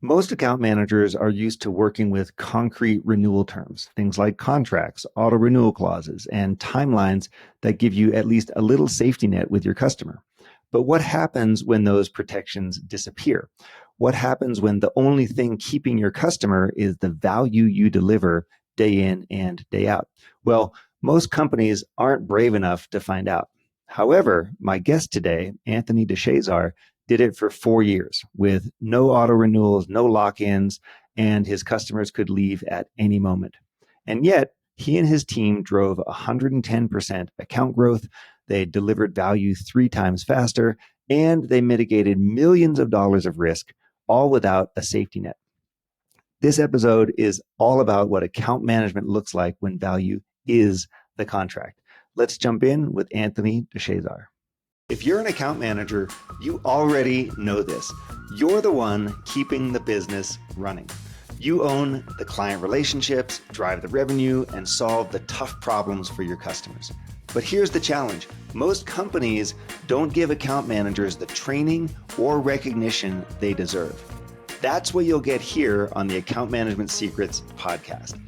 Most account managers are used to working with concrete renewal terms, things like contracts, auto renewal clauses, and timelines that give you at least a little safety net with your customer. But what happens when those protections disappear? What happens when the only thing keeping your customer is the value you deliver day in and day out? Well, most companies aren't brave enough to find out. However, my guest today, Anthony DeShazor, did it for 4 years with no auto renewals, no lock-ins, and his customers could leave at any moment. And yet, he and his team drove 110% account growth. They delivered value 3 times faster, and they mitigated millions of dollars of risk, all without a safety net. This episode is all about what account management looks like when value is the contract. Let's jump in with Anthony DeShazor. If you're an account manager, you already know this. You're the one keeping the business running. You own the client relationships, drive the revenue, and solve the tough problems for your customers. But here's the challenge. Most companies don't give account managers the training or recognition they deserve. That's what you'll get here on the Account Management Secrets podcast.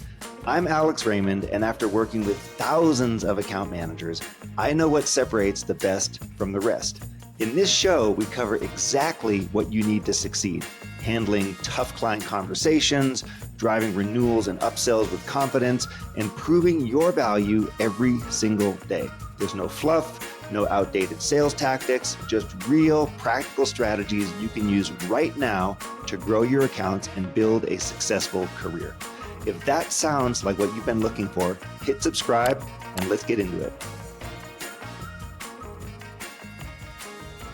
I'm Alex Raymond, and after working with thousands of account managers, I know what separates the best from the rest. In this show, we cover exactly what you need to succeed, handling tough client conversations, driving renewals and upsells with confidence, and proving your value every single day. There's no fluff, no outdated sales tactics, just real practical strategies you can use right now to grow your accounts and build a successful career. If that sounds like what you've been looking for, hit subscribe and let's get into it.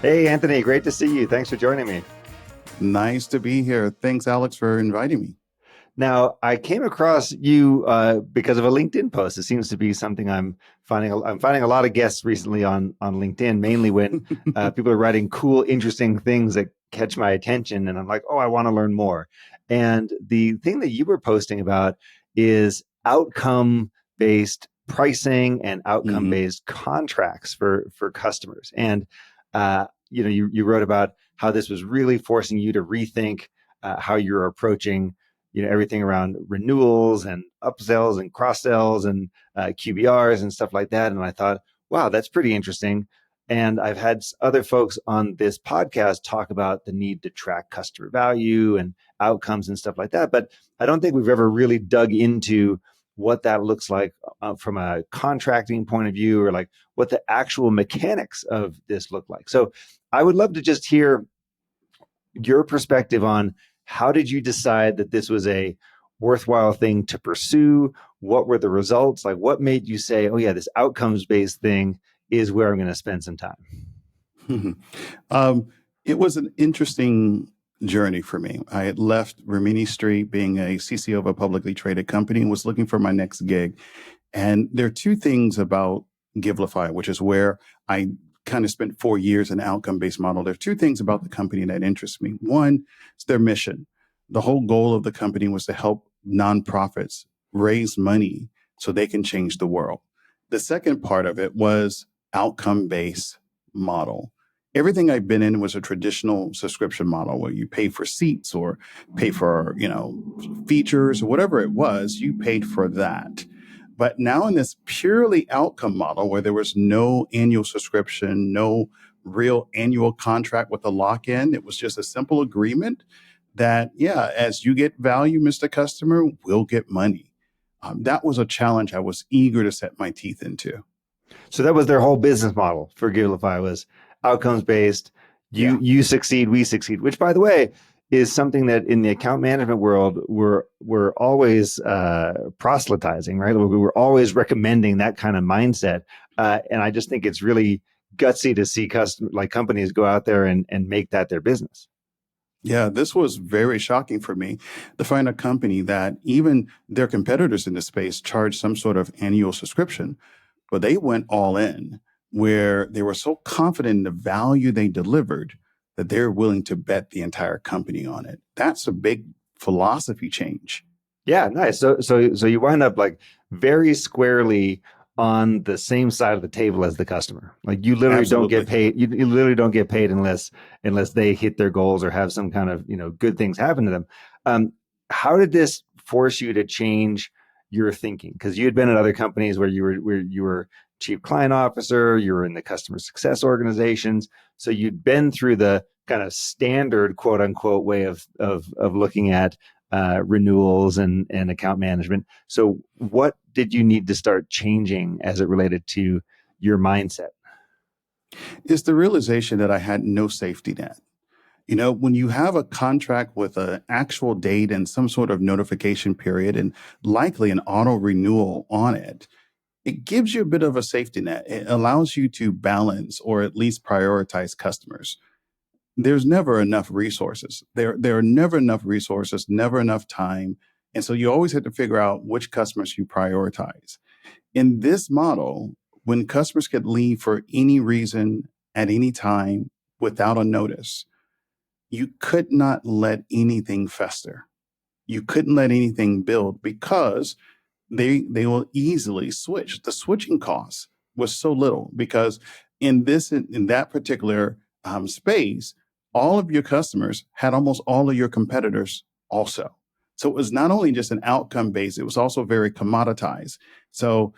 Hey, Anthony, great to see you. Thanks for joining me. Nice to be here. Thanks, Alex, for inviting me. Now, I came across you because of a LinkedIn post. It seems to be something I'm finding a lot of guests recently on LinkedIn, mainly when people are writing cool, interesting things that catch my attention. And I'm like, oh, I want to learn more. And the thing that you were posting about is outcome-based pricing and outcome-based contracts for customers. And you wrote about how this was really forcing you to rethink how you're approaching everything around renewals and upsells and cross sells and QBRs and stuff like that. And I thought, wow, that's pretty interesting. And I've had other folks on this podcast talk about the need to track customer value and outcomes and stuff like that. But I don't think we've ever really dug into what that looks like from a contracting point of view, or like what the actual mechanics of this look like. So I would love to just hear your perspective on how did you decide that this was a worthwhile thing to pursue? What were the results? Like, what made you say, oh yeah, this outcomes-based thing is where I'm going to spend some time? It was an interesting journey for me. I had left Rimini Street, being a CCO of a publicly traded company, and was looking for my next gig. And there are two things about Givelify, which is where I kind of spent 4 years in an outcome-based model. There are two things about the company that interest me. One is their mission. The whole goal of the company was to help nonprofits raise money so they can change the world. The second part of it was outcome-based model. Everything I've been in was a traditional subscription model where you pay for seats or pay for, features or whatever it was, you paid for that. But now in this purely outcome model where there was no annual subscription, no real annual contract with a lock-in, it was just a simple agreement that, as you get value, Mr. Customer, we'll get money. That was a challenge I was eager to set my teeth into. So that was their whole business model for Givelify, was outcomes based. You succeed, we succeed, which, by the way, is something that in the account management world we're always proselytizing, right? We're always recommending that kind of mindset, and I just think it's really gutsy to see companies go out there and make that their business. Yeah, this was very shocking for me to find a company that even their competitors in the space charge some sort of annual subscription, but they went all in, where they were so confident in the value they delivered that they're willing to bet the entire company on it. That's a big philosophy change. Yeah, nice. So you wind up like very squarely on the same side of the table as the customer. Like you literally don't get Absolutely. paid. You literally don't get paid unless they hit their goals or have some kind of good things happen to them. Um, how did this force you to change your thinking? Because you had been at other companies where you were chief client officer, you were in the customer success organizations, so you'd been through the kind of standard quote unquote way of looking at renewals and account management. So, what did you need to start changing as it related to your mindset? It's the realization that I had no safety net. When you have a contract with an actual date and some sort of notification period and likely an auto renewal on it, it gives you a bit of a safety net. It allows you to balance or at least prioritize customers. There's never enough resources. There are never enough resources, never enough time. And so you always have to figure out which customers you prioritize. In this model, when customers could leave for any reason at any time without a notice, you could not let anything fester. You couldn't let anything build because they will easily switch. The switching cost was so little because in that particular space, all of your customers had almost all of your competitors also. So it was not only just an outcome based; it was also very commoditized. So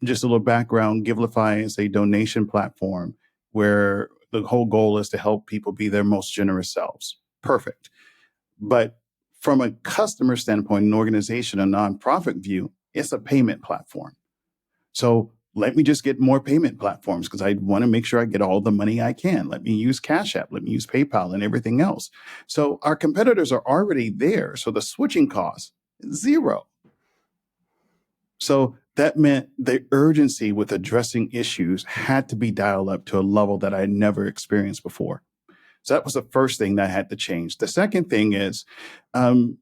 just a little background: Givelify is a donation platform where the whole goal is to help people be their most generous selves. Perfect. But from a customer standpoint, an organization, a nonprofit view, it's a payment platform. So let me just get more payment platforms because I want to make sure I get all the money I can. Let me use Cash App, let me use PayPal and everything else. So our competitors are already there. So the switching cost is zero. So that meant the urgency with addressing issues had to be dialed up to a level that I had never experienced before. So that was the first thing that I had to change. The second thing is um,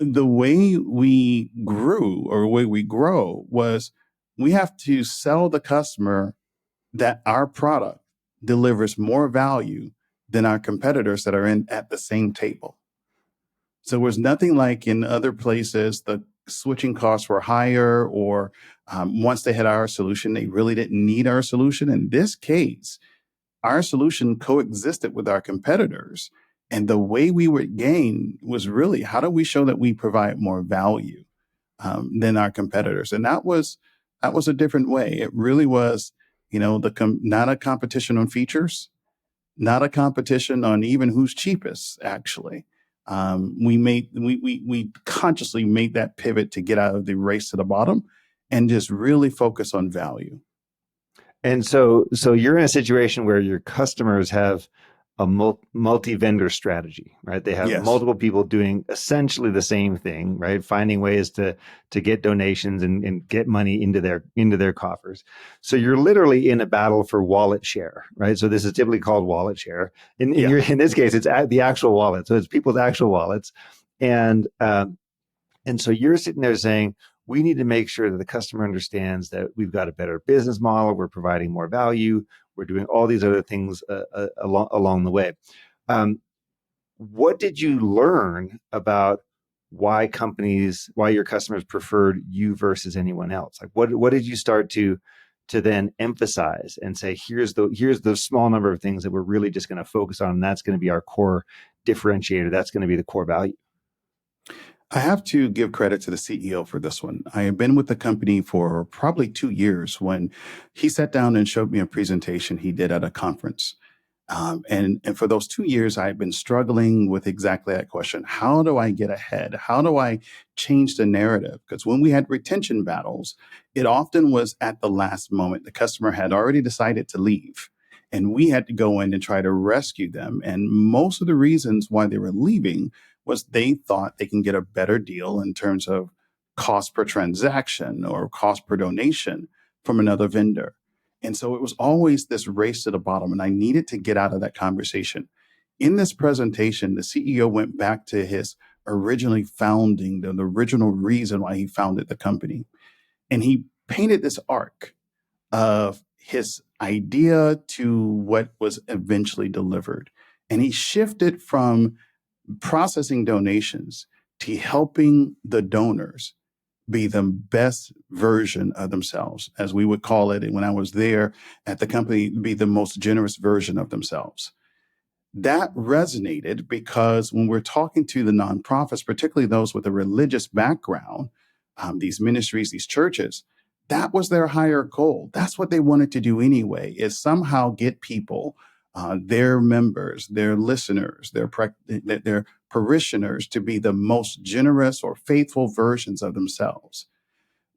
the way we grew or the way we grow was we have to sell the customer that our product delivers more value than our competitors that are in at the same table. So it was nothing like in other places, the switching costs were higher, or once they had our solution, they really didn't need our solution. In this case, our solution coexisted with our competitors. And the way we would gain was really how do we show that we provide more value than our competitors? And that was a different way. It really was, not a competition on features, not a competition on even who's cheapest. Actually, we consciously made that pivot to get out of the race to the bottom and just really focus on value. And so you're in a situation where your customers have a multi-vendor strategy, right? They have Yes. multiple people doing essentially the same thing, right? Finding ways to get donations and get money into their coffers. So you're literally in a battle for wallet share, right? So this is typically called wallet share. Yeah. In this case, it's the actual wallet. So it's people's actual wallets, and and so you're sitting there saying, we need to make sure that the customer understands that we've got a better business model, we're providing more value, we're doing all these other things along the way. Um, what did you learn about why your customers preferred you versus anyone else? Like what did you start to then emphasize and say, here's the small number of things that we're really just going to focus on, and that's going to be our core differentiator. That's going to be the core value. I have to give credit to the CEO for this one. I have been with the company for probably 2 years when he sat down and showed me a presentation he did at a conference. And for those 2 years, I've been struggling with exactly that question. How do I get ahead? How do I change the narrative? Because when we had retention battles, it often was at the last moment. The customer had already decided to leave, and we had to go in and try to rescue them. And most of the reasons why they were leaving was they thought they can get a better deal in terms of cost per transaction or cost per donation from another vendor. And so it was always this race to the bottom, and I needed to get out of that conversation. In this presentation, the CEO went back to his originally founding, the original reason why he founded the company. And he painted this arc of his idea to what was eventually delivered. And he shifted from processing donations to helping the donors be the best version of themselves, as we would call it. And when I was there at the company, be the most generous version of themselves. That resonated because when we're talking to the nonprofits, particularly those with a religious background, these ministries, these churches, that was their higher goal. That's what they wanted to do anyway, is somehow get people, their members, their listeners, their parishioners to be the most generous or faithful versions of themselves.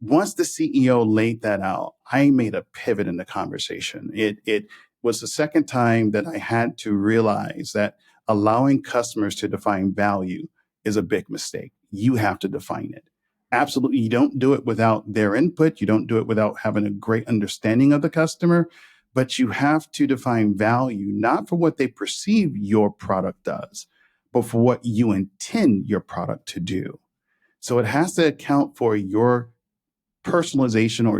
Once the CEO laid that out, I made a pivot in the conversation. It was the second time that I had to realize that allowing customers to define value is a big mistake. You have to define it. Absolutely. You don't do it without their input. You don't do it without having a great understanding of the customer, but you have to define value, not for what they perceive your product does, but for what you intend your product to do. So it has to account for your personalization or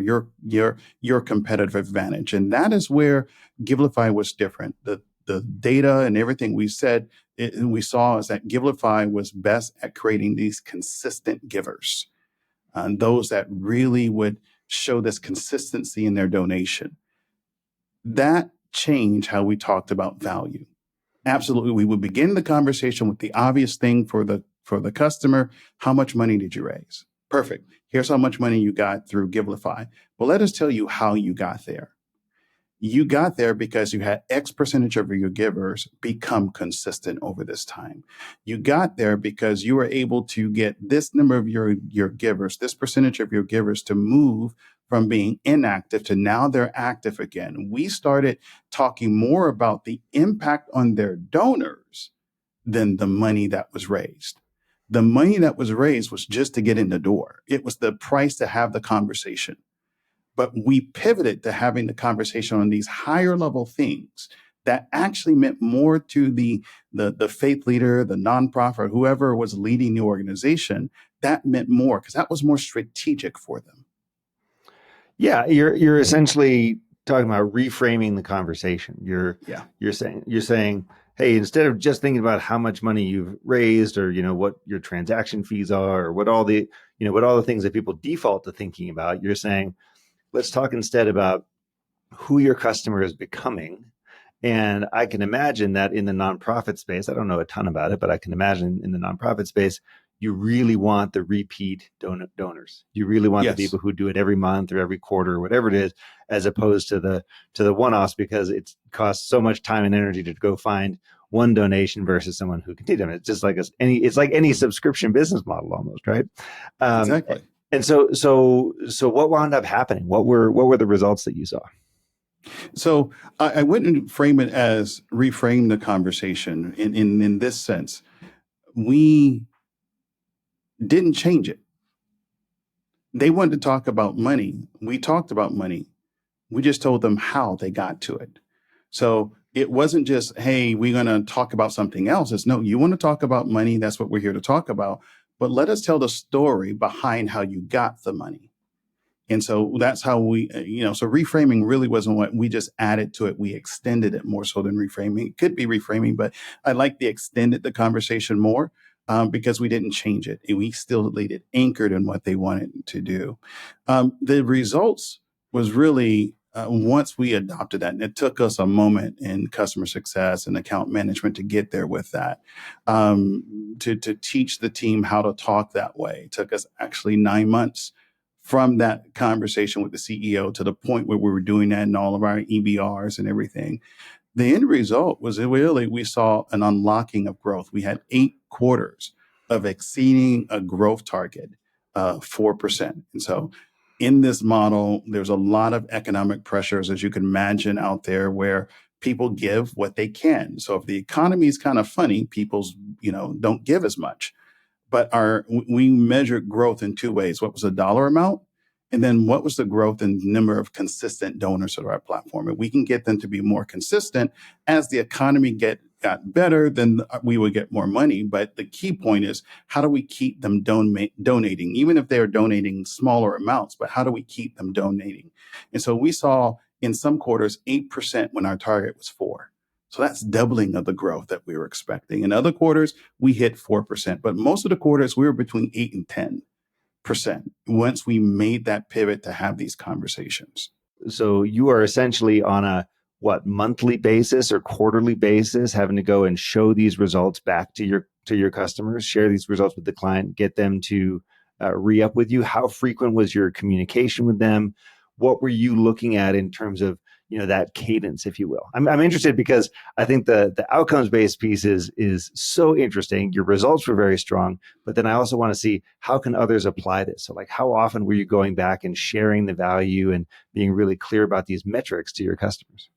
your competitive advantage. And that is where Givelify was different. The data and everything we said, we saw is that Givelify was best at creating these consistent givers, those that really would show this consistency in their donation. That changed how we talked about value. Absolutely. We would begin the conversation with the obvious thing for the customer. How much money did you raise? Perfect. Here's how much money you got through Givelify. Well, let us tell you how you got there. You got there because you had X percentage of your givers become consistent over this time. You got there because you were able to get this number of your givers, this percentage of your givers to move from being inactive to now they're active again. We started talking more about the impact on their donors than the money that was raised. The money that was raised was just to get in the door. It was the price to have the conversation. But we pivoted to having the conversation on these higher level things that actually meant more to the faith leader, the nonprofit, whoever was leading the organization. That meant more because that was more strategic for them. Yeah, you're essentially talking about reframing the conversation. You're saying, hey, instead of just thinking about how much money you've raised or what your transaction fees are or what all the things that people default to thinking about, you're saying, let's talk instead about who your customer is becoming. And I can imagine that in the nonprofit space, I don't know a ton about it, but I can imagine in the nonprofit space, you really want the repeat donors. You really want the people who do it every month or every quarter or whatever it is, as opposed to the one-offs, because it costs so much time and energy to go find one donation versus someone who can take them. It's just like any subscription business model almost, right? Exactly. And so what wound up happening? What were the results that you saw? So I wouldn't frame it as reframe the conversation in this sense. We didn't change it. They wanted to talk about money. We talked about money. We just told them how they got to it. So it wasn't just, hey, we're going to talk about something else. It's no, you want to talk about money. That's what we're here to talk about. But let us tell the story behind how you got the money. And so that's how we, so reframing really wasn't what we just added to it. We extended it more so than reframing. It could be reframing, but I like the extended the conversation more because we didn't change it. And we still laid it anchored in what they wanted to do. The results was really once we adopted that, and it took us a moment in customer success and account management to get there with that, to teach the team how to talk that way. It took us actually 9 months from that conversation with the CEO to the point where we were doing that in all of our EBRs and everything. The end result was really, we saw an unlocking of growth. We had 8 quarters of exceeding a growth target of 4%. And so in this model, there's a lot of economic pressures, as you can imagine, out there where people give what they can. So if the economy is kind of funny, people's, don't give as much. But we measured growth in 2 ways. What was the dollar amount? And then what was the growth in number of consistent donors to our platform? And we can get them to be more consistent. As the economy got better, then we would get more money. But the key point is, how do we keep them donating, even if they're donating smaller amounts, but how do we keep them donating? And so we saw in some quarters 8% when our target was 4%. So that's doubling of the growth that we were expecting. In other quarters, we hit 4%, but most of the quarters we were between 8 and 10. once we made that pivot to have these conversations. So you are essentially on a monthly basis or quarterly basis having to go and show these results back to your customers, share these results with the client, get them to re-up with you. How frequent was your communication with them? What were you looking at in terms of that cadence, if you will? I'm interested because I think the outcomes based piece is so interesting. Your results were very strong, but then I also want to see how can others apply this. So like, how often were you going back and sharing the value and being really clear about these metrics to your customers?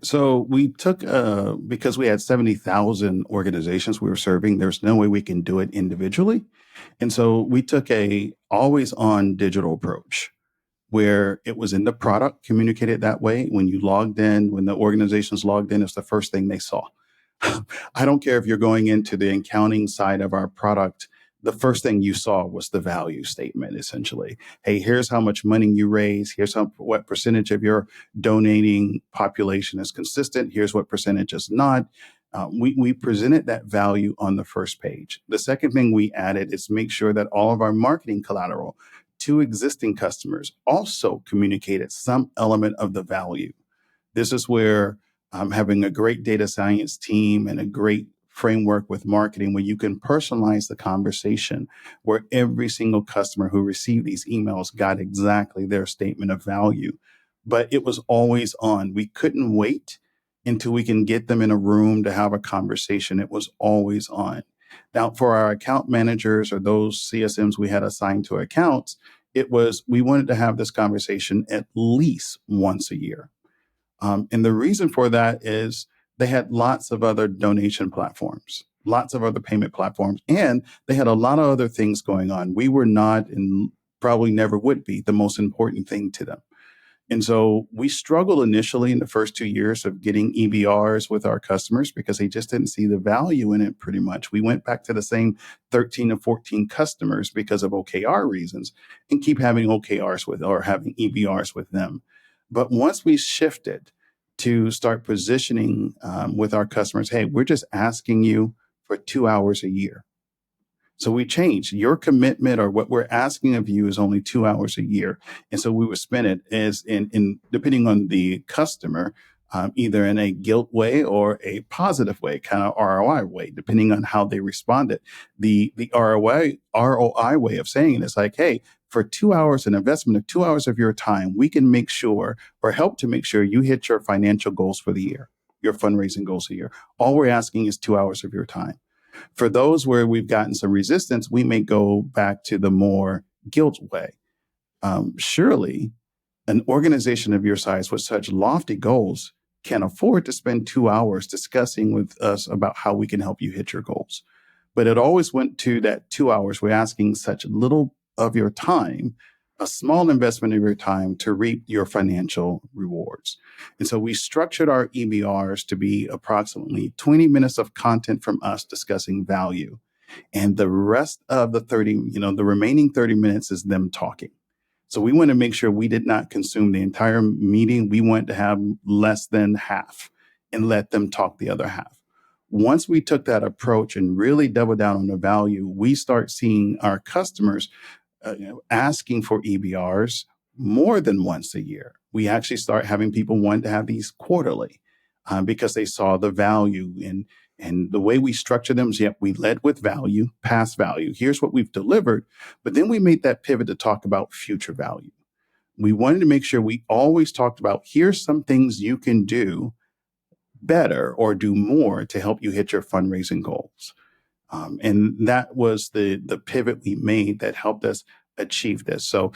So we took, because we had 70,000 organizations we were serving, there's no way we can do it individually. And so we took a always on digital approach where it was in the product, communicated that way. When you logged in, when the organizations logged in, it's the first thing they saw. I don't care if you're going into the accounting side of our product, the first thing you saw was the value statement, essentially. Hey, here's how much money you raise. Here's what percentage of your donating population is consistent. Here's what percentage is not. We presented that value on the first page. The second thing we added is make sure that all of our marketing collateral to existing customers also communicated some element of the value. This is where having a great data science team and a great framework with marketing where you can personalize the conversation, where every single customer who received these emails got exactly their statement of value. But it was always on. We couldn't wait until we can get them in a room to have a conversation. It was always on. Now, for our account managers or those CSMs we had assigned to accounts, we wanted to have this conversation at least once a year. And the reason for that is they had lots of other donation platforms, lots of other payment platforms, and they had a lot of other things going on. We were not, and probably never would be, the most important thing to them. And so we struggled initially in the first 2 years of getting EBRs with our customers because they just didn't see the value in it pretty much. We went back to the same 13 to 14 customers because of OKR reasons and keep having OKRs or having EBRs with them. But once we shifted to start positioning with our customers, hey, we're just asking you for 2 hours a year. So we changed. Your commitment or what we're asking of you is only 2 hours a year. And so we would spend it as in depending on the customer, either in a guilt way or a positive way, kind of ROI way, depending on how they responded. The ROI way of saying it is like, hey, for 2 hours, an investment of 2 hours of your time, we can make sure or help to make sure you hit your financial goals for the year, your fundraising goals a year. All we're asking is 2 hours of your time. For those where we've gotten some resistance, we may go back to the more guilt way. Surely, an organization of your size with such lofty goals can afford to spend 2 hours discussing with us about how we can help you hit your goals. But it always went to that 2 hours. We're asking such little of your time, a small investment of your time to reap your financial rewards. And so we structured our EBRs to be approximately 20 minutes of content from us discussing value. And the rest of the remaining 30 minutes is them talking. So we want to make sure we did not consume the entire meeting. We want to have less than half and let them talk the other half. Once we took that approach and really doubled down on the value, we start seeing our customers asking for EBRs more than once a year. We actually start having people want to have these quarterly because they saw the value and the way we structure them is, we led with value, past value. Here's what we've delivered. But then we made that pivot to talk about future value. We wanted to make sure we always talked about here's some things you can do better or do more to help you hit your fundraising goals. And that was the pivot we made that helped us achieve this. So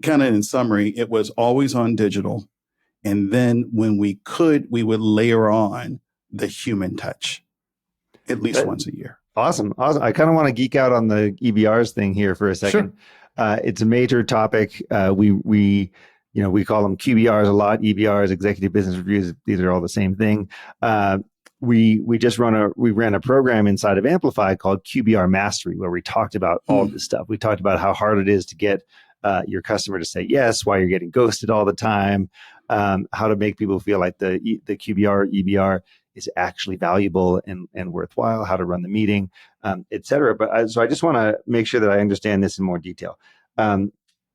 kind of in summary, it was always on digital. And then when we could, we would layer on the human touch at least once a year. Awesome. I kind of want to geek out on the EBRs thing here for a second. Sure. It's a major topic. We call them QBRs a lot, EBRs, executive business reviews. These are all the same thing. We ran a program inside of Amplify called QBR Mastery, where we talked about all this stuff. We talked about how hard it is to get your customer to say yes, why you're getting ghosted all the time, how to make people feel like the QBR, EBR is actually valuable and worthwhile, how to run the meeting, et cetera. So I just want to make sure that I understand this in more detail.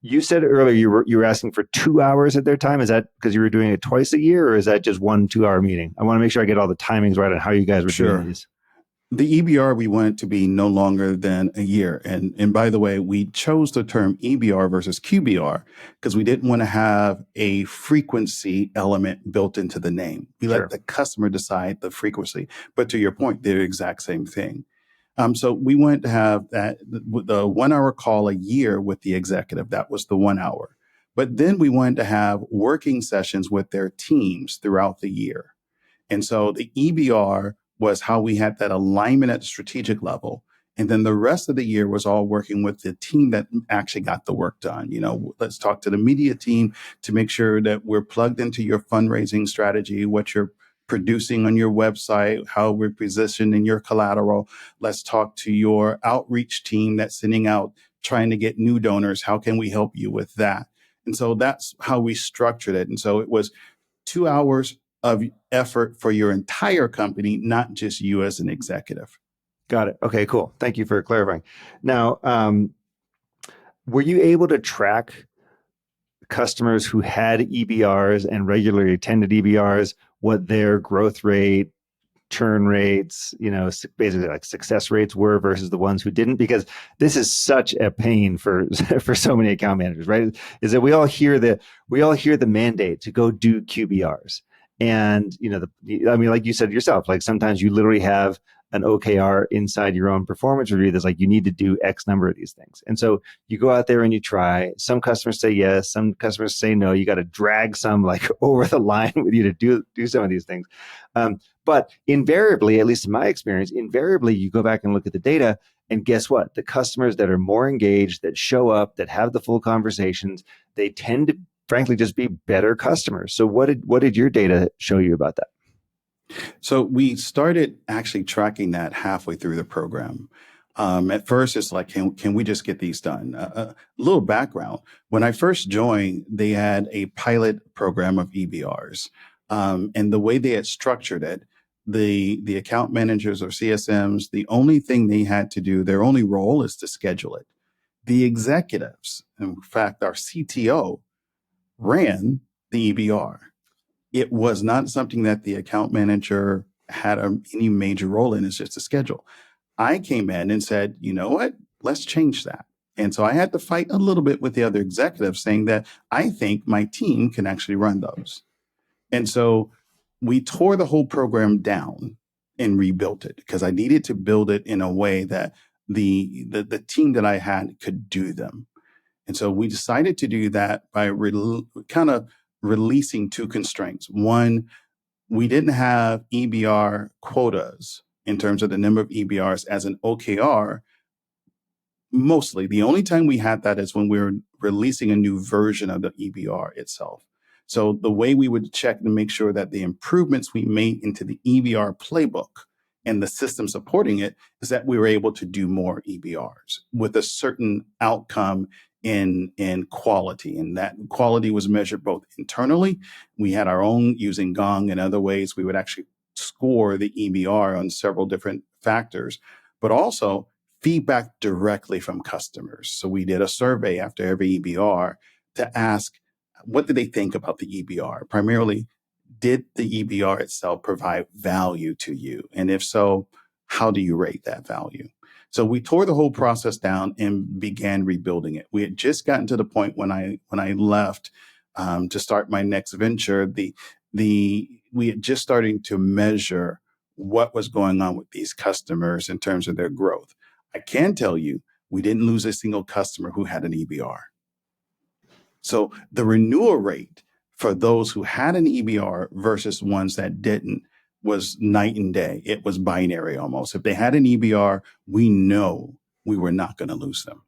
You said earlier you were asking for 2 hours at their time. Is that because you were doing it twice a year, or is that just 1 2 hour meeting? I want to make sure I get all the timings right on how you guys were doing Sure. these. The EBR, we want it to be no longer than a year. And by the way, we chose the term EBR versus QBR because we didn't want to have a frequency element built into the name. We Sure. let the customer decide the frequency. But to your point, they're the exact same thing. So we wanted to have the 1 hour call a year with the executive. That was the 1 hour. But then we wanted to have working sessions with their teams throughout the year. And so the EBR was how we had that alignment at the strategic level. And then the rest of the year was all working with the team that actually got the work done. Let's talk to the media team to make sure that we're plugged into your fundraising strategy, what you're producing on your website, how we're positioning your collateral. Let's talk to your outreach team that's sending out, trying to get new donors. How can we help you with that? And so that's how we structured it. And so it was 2 hours of effort for your entire company, not just you as an executive. Got it. Okay, cool. Thank you for clarifying. Now, were you able to track customers who had EBRs and regularly attended EBRs, what their growth rate, churn rates, basically like success rates were versus the ones who didn't? Because this is such a pain for so many account managers, right? Is that we all hear the mandate to go do QBRs. And, like you said yourself, like sometimes you literally have an OKR inside your own performance review that's like, you need to do X number of these things. And so you go out there and you try. Some customers say yes, some customers say no. You got to drag some like over the line with you to do some of these things. But invariably, at least in my experience, you go back and look at the data, and guess what? The customers that are more engaged, that show up, that have the full conversations, they tend to frankly just be better customers. So what did your data show you about that? So we started actually tracking that halfway through the program. At first, it's like, can we just get these done? A little background. When I first joined, they had a pilot program of EBRs. And the way they had structured it, the account managers or CSMs, the only thing they had to do, their only role is to schedule it. The executives, in fact, our CTO, ran the EBR. It was not something that the account manager had any major role in. It's just a schedule. I came in and said, you know what? Let's change that. And so I had to fight a little bit with the other executives saying that I think my team can actually run those. And so we tore the whole program down and rebuilt it because I needed to build it in a way that the team that I had could do them. And so we decided to do that by kind of releasing two constraints. One, we didn't have EBR quotas in terms of the number of EBRs as an OKR. Mostly, the only time we had that is when we were releasing a new version of the EBR itself. So the way we would check to make sure that the improvements we made into the EBR playbook and the system supporting it is that we were able to do more EBRs with a certain outcome in quality. And that quality was measured both internally. We had our own using Gong and other ways we would actually score the EBR on several different factors, but also feedback directly from customers. So we did a survey after every EBR to ask, what did they think about the EBR? Primarily, did the EBR itself provide value to you? And if so, how do you rate that value? So we tore the whole process down and began rebuilding it. We had just gotten to the point when I left to start my next venture. We had just starting to measure what was going on with these customers in terms of their growth. I can tell you, we didn't lose a single customer who had an EBR. So the renewal rate for those who had an EBR versus ones that didn't was night and day. It was binary almost. If they had an EBR, we know we were not going to lose them.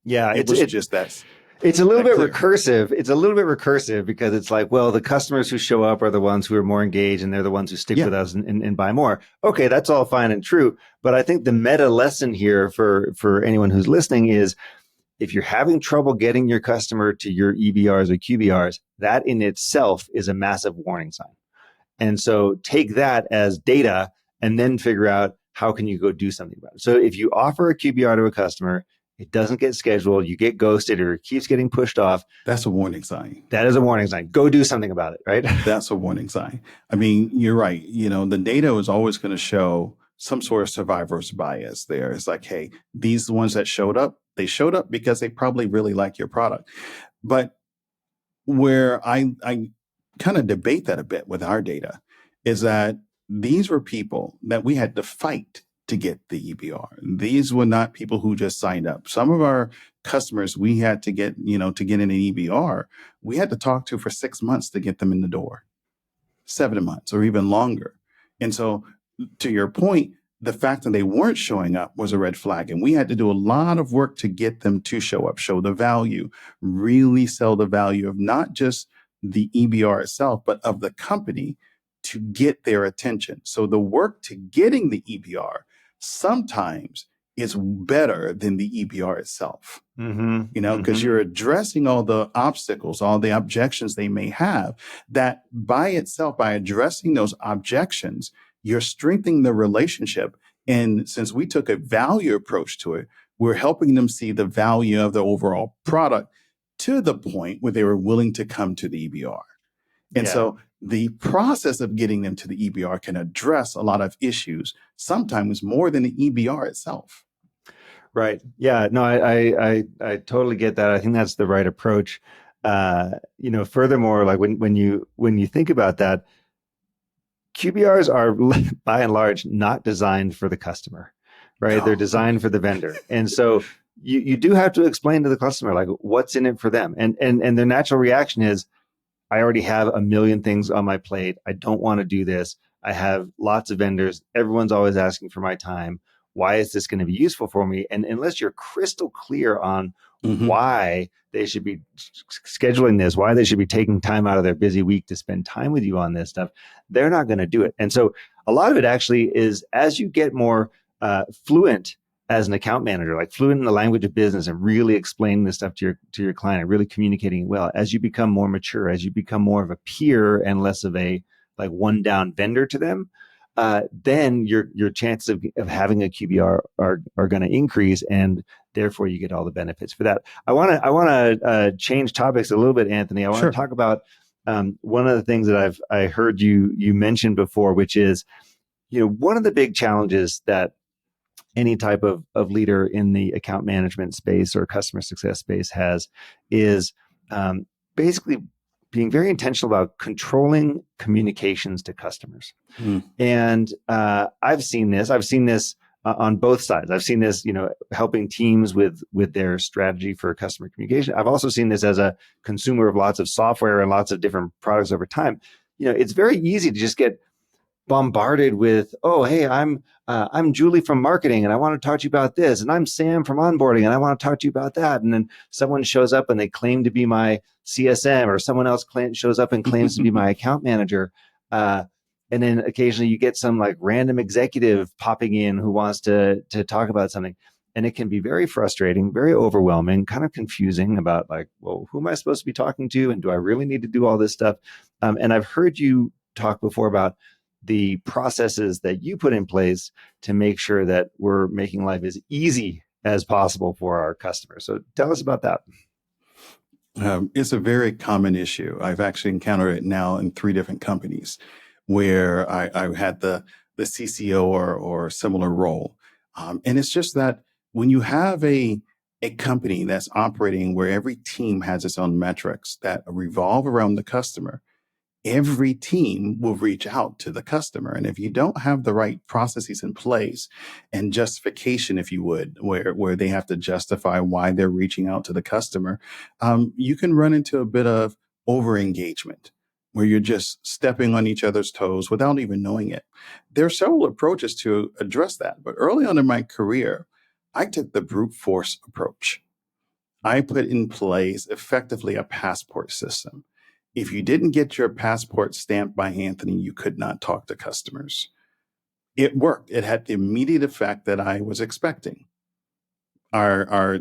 Yeah, it's just that. It's a little bit recursive. It's a little bit recursive because it's like, well, the customers who show up are the ones who are more engaged and they're the ones who stick with us and buy more. Okay, that's all fine and true. But I think the meta lesson here for anyone who's listening is if you're having trouble getting your customer to your EBRs or QBRs, that in itself is a massive warning sign. And so take that as data and then figure out how can you go do something about it. So if you offer a QBR to a customer, it doesn't get scheduled, you get ghosted or it keeps getting pushed off. That's a warning sign. That is a warning sign. Go do something about it, right? That's a warning sign. I mean, you're right. The data is always going to show some sort of survivor's bias there. It's like, hey, these ones that showed up, they showed up because they probably really like your product. But where I kind of debate that a bit with our data is that these were people that we had to fight to get the EBR. These were not people who just signed up. Some of our customers we had to get, to get in an EBR, we had to talk to for 6 months to get them in the door, 7 months or even longer. And so to your point, the fact that they weren't showing up was a red flag. And we had to do a lot of work to get them to show up, show the value, really sell the value of not just the EBR itself, but of the company to get their attention. So the work to getting the EBR sometimes is better than the EBR itself. Because you're addressing all the obstacles, all the objections they may have, that by itself, by addressing those objections, you're strengthening the relationship. And since we took a value approach to it, we're helping them see the value of the overall product to the point where they were willing to come to the EBR. And so the process of getting them to the EBR can address a lot of issues, sometimes more than the EBR itself. Right. Yeah. No, I totally get that. I think that's the right approach. Furthermore, like when you think about that, QBRs are by and large not designed for the customer, right? No. They're designed for the vendor. And so you do have to explain to the customer, like, what's in it for them. And their natural reaction is, I already have a million things on my plate. I don't want to do this. I have lots of vendors. Everyone's always asking for my time. Why is this going to be useful for me? And unless you're crystal clear on why they should be scheduling this, why they should be taking time out of their busy week to spend time with you on this stuff, they're not going to do it. And so a lot of it actually is, as you get more fluent as an account manager, like fluent in the language of business and really explaining this stuff to your client and really communicating it well, as you become more mature, as you become more of a peer and less of a like one down vendor to them, then your chances of having a QBR are going to increase, and therefore you get all the benefits for that. I want to change topics a little bit, Anthony. I want to talk about one of the things that I heard you mention before, which is, one of the big challenges that any type of leader in the account management space or customer success space has is basically being very intentional about controlling communications to customers. And I've seen this on both sides. I've seen this, helping teams with their strategy for customer communication. I've also seen this as a consumer of lots of software and lots of different products over time. It's very easy to just get bombarded with, oh, hey, I'm Julie from marketing and I want to talk to you about this, and I'm Sam from onboarding and I want to talk to you about that. And then someone shows up and they claim to be my CSM, or someone else shows up and claims to be my account manager. And then occasionally you get some like random executive popping in who wants to talk about something. And it can be very frustrating, very overwhelming, kind of confusing about like, well, who am I supposed to be talking to? And do I really need to do all this stuff? And I've heard you talk before about the processes that you put in place to make sure that we're making life as easy as possible for our customers. So tell us about that. It's a very common issue. I've actually encountered it now in 3 different companies where I had the CCO or similar role. And it's just that when you have a company that's operating where every team has its own metrics that revolve around the customer, every team will reach out to the customer. And if you don't have the right processes in place and justification, if you would, where they have to justify why they're reaching out to the customer, you can run into a bit of over-engagement where you're just stepping on each other's toes without even knowing it. There are several approaches to address that. But early on in my career, I took the brute force approach. I put in place effectively a passport system. If you didn't get your passport stamped by Anthony, you could not talk to customers. It worked. It had the immediate effect that I was expecting. Our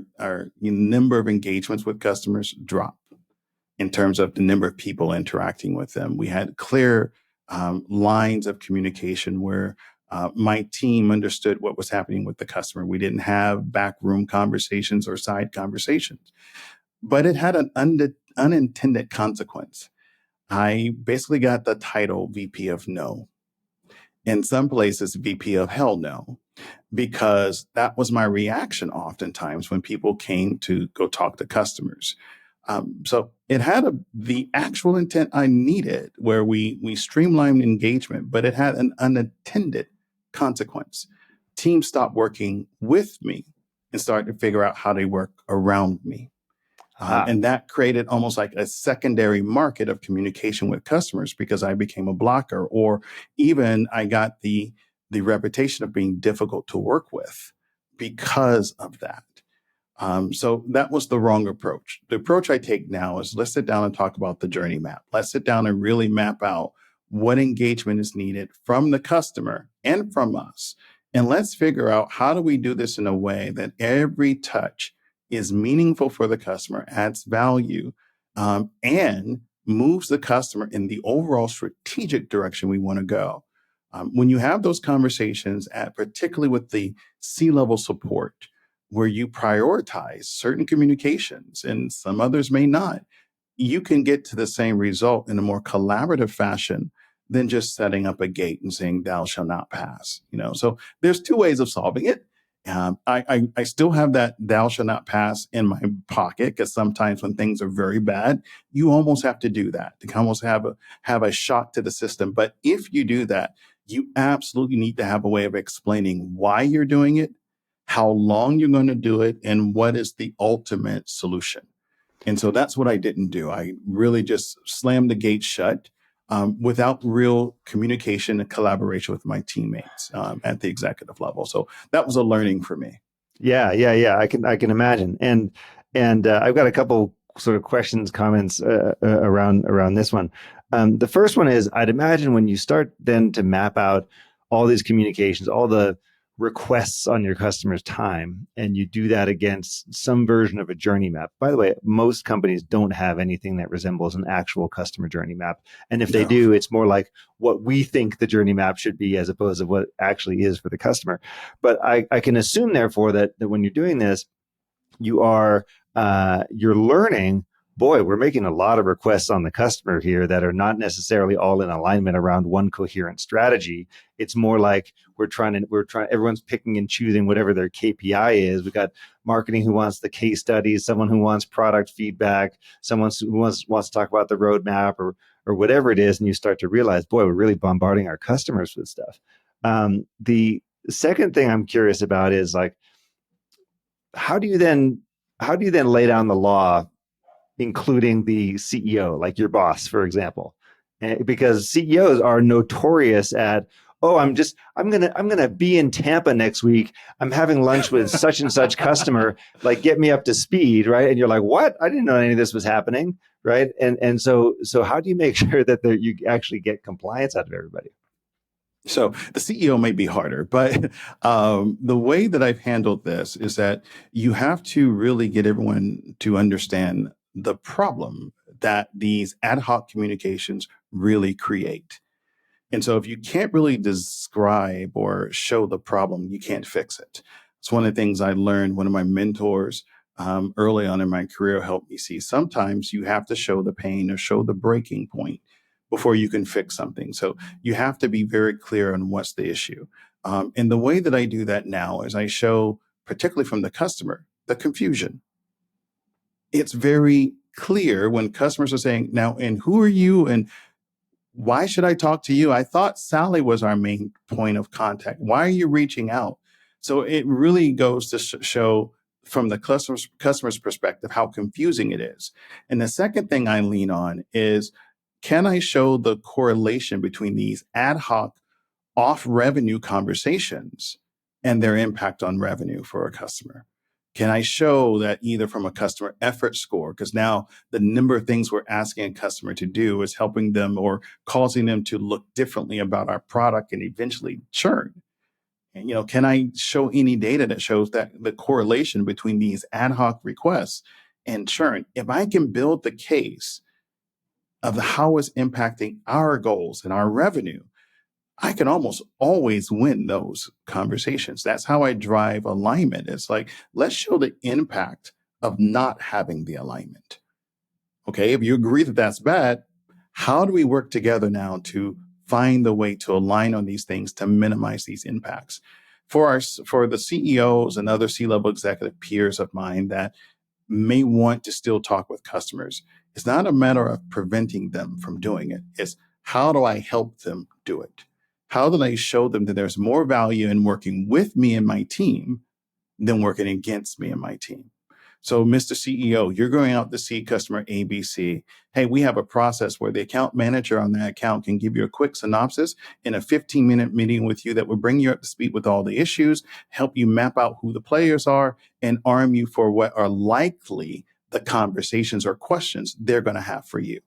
number of engagements with customers dropped in terms of the number of people interacting with them. We had clear lines of communication where my team understood what was happening with the customer. We didn't have backroom conversations or side conversations, but it had an unintended consequence. I basically got the title VP of No. In some places, VP of Hell No, because that was my reaction oftentimes when people came to go talk to customers. So it had the actual intent I needed, where we streamlined engagement, but it had an unintended consequence. Teams stopped working with me and started to figure out how they work around me. And that created almost like a secondary market of communication with customers because I became a blocker, or even I got the reputation of being difficult to work with because of that. So that was the wrong approach. The approach I take now is, let's sit down and talk about the journey map. Let's sit down and really map out what engagement is needed from the customer and from us. And let's figure out, how do we do this in a way that every touch is meaningful for the customer, adds value, and moves the customer in the overall strategic direction we want to go. When you have those conversations, particularly with the C-level support, where you prioritize certain communications and some others may not, you can get to the same result in a more collaborative fashion than just setting up a gate and saying, thou shall not pass. So there's two ways of solving it. I still have that thou shall not pass in my pocket, because sometimes when things are very bad, you almost have to do that to almost have a shock to the system. But if you do that, you absolutely need to have a way of explaining why you're doing it, how long you're going to do it, and what is the ultimate solution. And so that's what I didn't do. I really just slammed the gate shut without real communication and collaboration with my teammates at the executive level. So that was a learning for me. Yeah. I can imagine. And I've got a couple sort of questions, comments around this one. The first one is, I'd imagine when you start then to map out all these communications, all the requests on your customer's time, and you do that against some version of a journey map. By the way, most companies don't have anything that resembles an actual customer journey map. And if they do, it's more like what we think the journey map should be as opposed to what actually is for the customer. But I can assume, therefore, that when you're doing this, you're learning, boy, we're making a lot of requests on the customer here that are not necessarily all in alignment around one coherent strategy. It's more like everyone's picking and choosing whatever their KPI is. We've got marketing who wants the case studies, someone who wants product feedback, someone who wants to talk about the roadmap or whatever it is. And you start to realize, boy, we're really bombarding our customers with stuff. The second thing I'm curious about is, like, how do you then lay down the law, including the CEO, like your boss, for example? Because CEOs are notorious at, oh, I'm gonna be in Tampa next week. I'm having lunch with such and such customer. Like, get me up to speed, right? And you're like, what? I didn't know any of this was happening, right? And so how do you make sure that you actually get compliance out of everybody? So the CEO may be harder, but the way that I've handled this is that you have to really get everyone to understand the problem that these ad hoc communications really create. And so if you can't really describe or show the problem, you can't fix it. It's one of the things I learned. One of my mentors early on in my career helped me see. Sometimes you have to show the pain or show the breaking point before you can fix something. So you have to be very clear on what's the issue. And the way that I do that now is I show, particularly from the customer, the confusion. It's very clear when customers are saying, now, and who are you? And why should I talk to you? I thought Sally was our main point of contact. Why are you reaching out? So it really goes to show from the customer's perspective how confusing it is. And the second thing I lean on is, can I show the correlation between these ad hoc off revenue conversations and their impact on revenue for a customer? Can I show that either from a customer effort score, because now the number of things we're asking a customer to do is helping them or causing them to look differently about our product and eventually churn? And, can I show any data that shows that the correlation between these ad hoc requests and churn? If I can build the case, of how it's impacting our goals and our revenue, I can almost always win those conversations. That's how I drive alignment. It's like, let's show the impact of not having the alignment. Okay, if you agree that that's bad, how do we work together now to find the way to align on these things to minimize these impacts? For the CEOs and other C-level executive peers of mine that may want to still talk with customers, it's not a matter of preventing them from doing it. It's how do I help them do it? How do I show them that there's more value in working with me and my team than working against me and my team? So, Mr. CEO, you're going out to see customer ABC. Hey, we have a process where the account manager on that account can give you a quick synopsis in a 15-minute meeting with you that will bring you up to speed with all the issues, help you map out who the players are, and arm you for what are likely the conversations or questions they're going to have for you.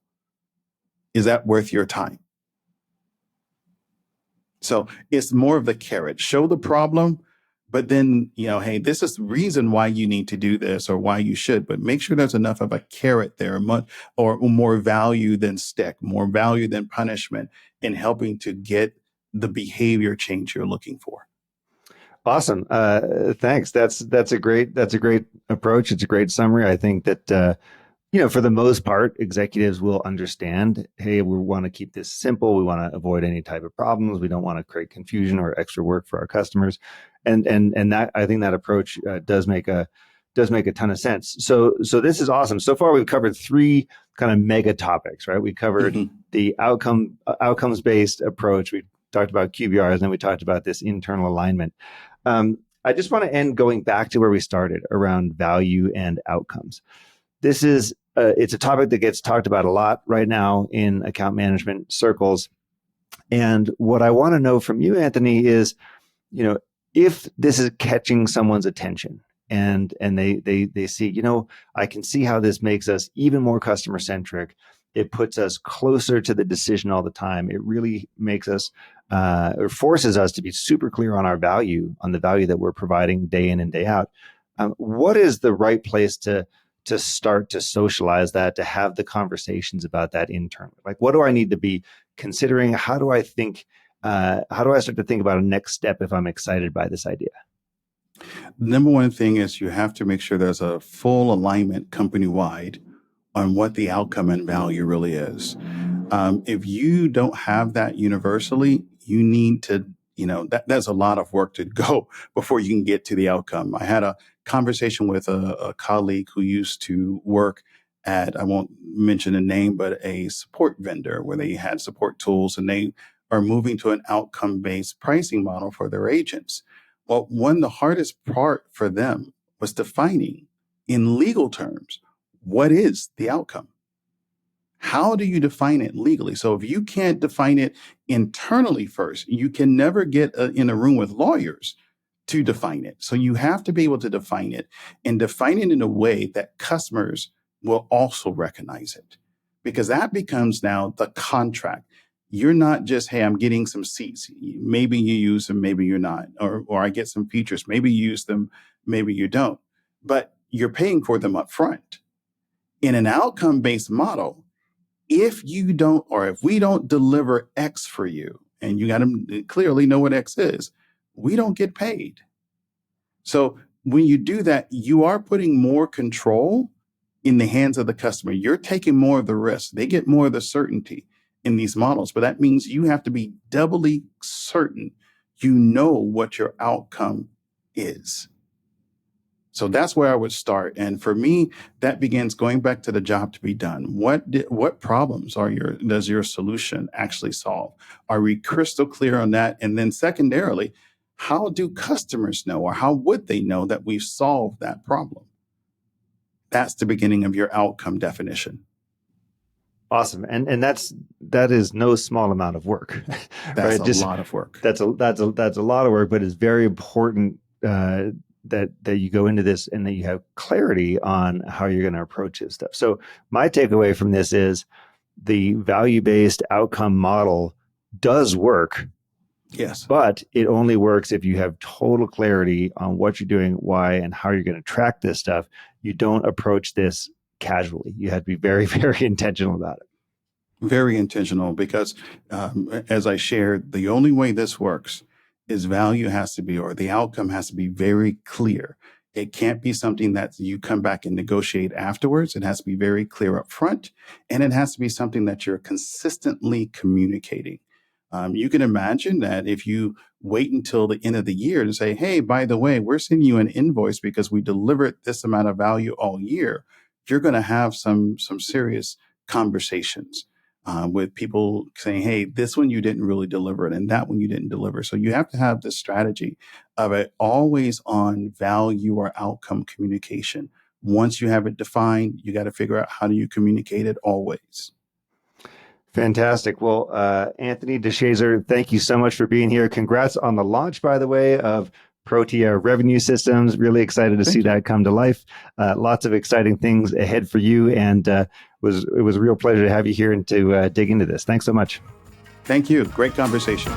Is that worth your time? So it's more of the carrot. Show the problem, but then, hey, this is the reason why you need to do this or why you should, but make sure there's enough of a carrot there, or more value than stick, more value than punishment in helping to get the behavior change you're looking for. Awesome. Thanks. That's a great approach. It's a great summary. I think that for the most part, executives will understand, hey, we want to keep this simple. We want to avoid any type of problems. We don't want to create confusion or extra work for our customers. And that, I think that approach does make a ton of sense. So this is awesome. So far, we've covered 3 kind of mega topics, right? We covered the outcomes based approach. We talked about QBRs, and then we talked about this internal alignment. I just want to end going back to where we started around value and outcomes. This is it's a topic that gets talked about a lot right now in account management circles. And what I want to know from you, Anthony, is, if this is catching someone's attention and they see, I can see how this makes us even more customer centric. It puts us closer to the decision all the time. It really makes us or forces us to be super clear on the value that we're providing day in and day out. What is the right place to start to socialize that, to have the conversations about that internally? Like, what do I need to be considering? How do I start to think about a next step if I'm excited by this idea? Number one thing is you have to make sure there's a full alignment company-wide on what the outcome and value really is. If you don't have that universally, you need to, that's a lot of work to go before you can get to the outcome. I had a conversation with a colleague who used to work at, I won't mention a name, but a support vendor where they had support tools, and they are moving to an outcome-based pricing model for their agents. Well, the hardest part for them was defining in legal terms, what is the outcome? How do you define it legally? So if you can't define it internally first, you can never get in a room with lawyers to define it. So you have to be able to define it, and define it in a way that customers will also recognize it, because that becomes now the contract. You're not just, hey, I'm getting some seats. Maybe you use them, maybe you're not. Or I get some features. Maybe you use them, maybe you don't. But you're paying for them up front. In an outcome-based model, if you don't, or if we don't deliver X for you, and you got to clearly know what X is, we don't get paid. So when you do that, you are putting more control in the hands of the customer. You're taking more of the risk. They get more of the certainty in these models, but that means you have to be doubly certain you know what your outcome is. So that's where I would start. And for me, that begins going back to the job to be done. What problems does your solution actually solve? Are we crystal clear on that? And then secondarily, how do customers know, or how would they know that we've solved that problem? That's the beginning of your outcome definition. Awesome. And that is no small amount of work. That's right? a lot of work. That's a lot of work, but it's very important that you go into this and that you have clarity on how you're going to approach this stuff. So my takeaway from this is the value-based outcome model does work. Yes. But it only works if you have total clarity on what you're doing, why, and how you're going to track this stuff. You don't approach this casually. You have to be very, very intentional about it. Very intentional because, as I shared, the only way this works is value has to be, or the outcome has to be very clear. It can't be something that you come back and negotiate afterwards. It has to be very clear up front, and it has to be something that you're consistently communicating. You can imagine that if you wait until the end of the year to say, hey, by the way, we're sending you an invoice because we delivered this amount of value all year, you're going to have some serious conversations with people saying, hey, this one you didn't really deliver it, and that one you didn't deliver. So you have to have this strategy of an always on value or outcome communication. Once you have it defined, you got to figure out how do you communicate it always. Fantastic. Well, Anthony DeShazor, thank you so much for being here. Congrats on the launch, by the way, of Protia Revenue Systems. Really excited to see that come to life. Lots of exciting things ahead for you, and it was a real pleasure to have you here and to dig into this. Thanks so much. Thank you. Great conversation.